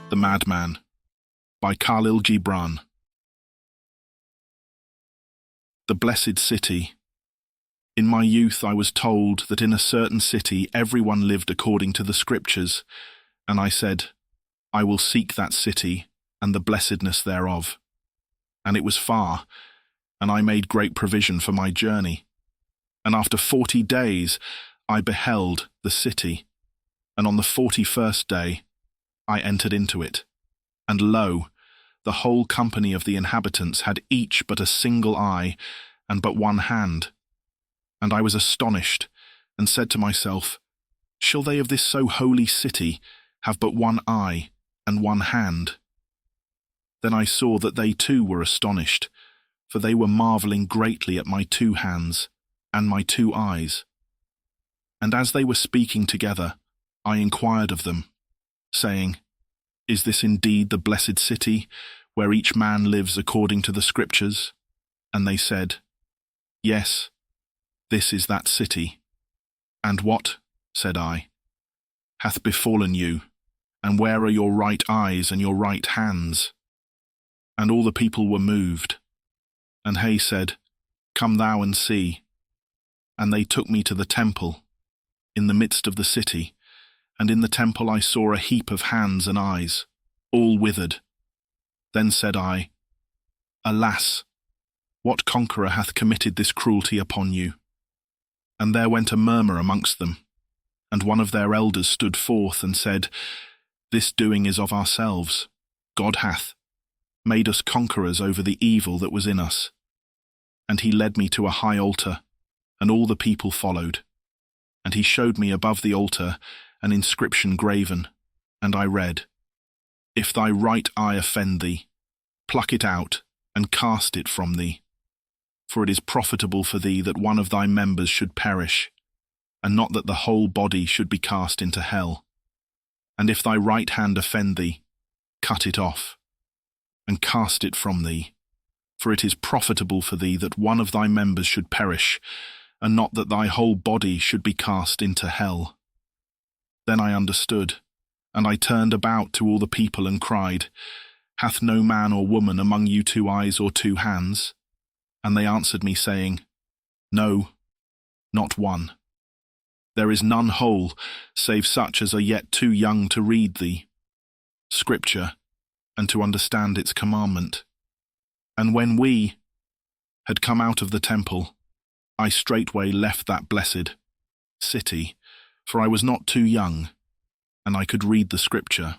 The Madman by Kahlil Gibran. The Blessed City. In my youth I was told that in a certain city everyone lived according to the Scriptures, and I said, I will seek that city and the blessedness thereof. And it was far, and I made great provision for my journey. And after 40 days I beheld the city, and on the 41st day I entered into it. And lo, the whole company of the inhabitants had each but a single eye and but one hand. And I was astonished, and said to myself, shall they of this so holy city have but one eye and one hand? Then I saw that they too were astonished, for they were marvelling greatly at my 2 hands and my 2 eyes. And as they were speaking together, I inquired of them, saying, is this indeed the blessed city, where each man lives according to the Scriptures? And they said, yes, this is that city. And what, said I, hath befallen you, and where are your right eyes and your right hands? And all the people were moved. And Hay said, come thou and see. And they took me to the temple, in the midst of the city, and in the temple I saw a heap of hands and eyes, all withered. Then said I, alas, what conqueror hath committed this cruelty upon you? And there went a murmur amongst them, and one of their elders stood forth and said, this doing is of ourselves. God hath made us conquerors over the evil that was in us. And he led me to a high altar, and all the people followed. And he showed me above the altar an inscription graven, and I read, if thy right eye offend thee, pluck it out, and cast it from thee. For it is profitable for thee that one of thy members should perish, and not that the whole body should be cast into hell. And if thy right hand offend thee, cut it off, and cast it from thee. For it is profitable for thee that one of thy members should perish, and not that thy whole body should be cast into hell. Then I understood, and I turned about to all the people and cried, hath no man or woman among you 2 eyes or 2 hands? And they answered me, saying, no, not one. There is none whole, save such as are yet too young to read the Scripture, and to understand its commandment. And when we had come out of the temple, I straightway left that blessed city, for I was not too young, and I could read the Scripture.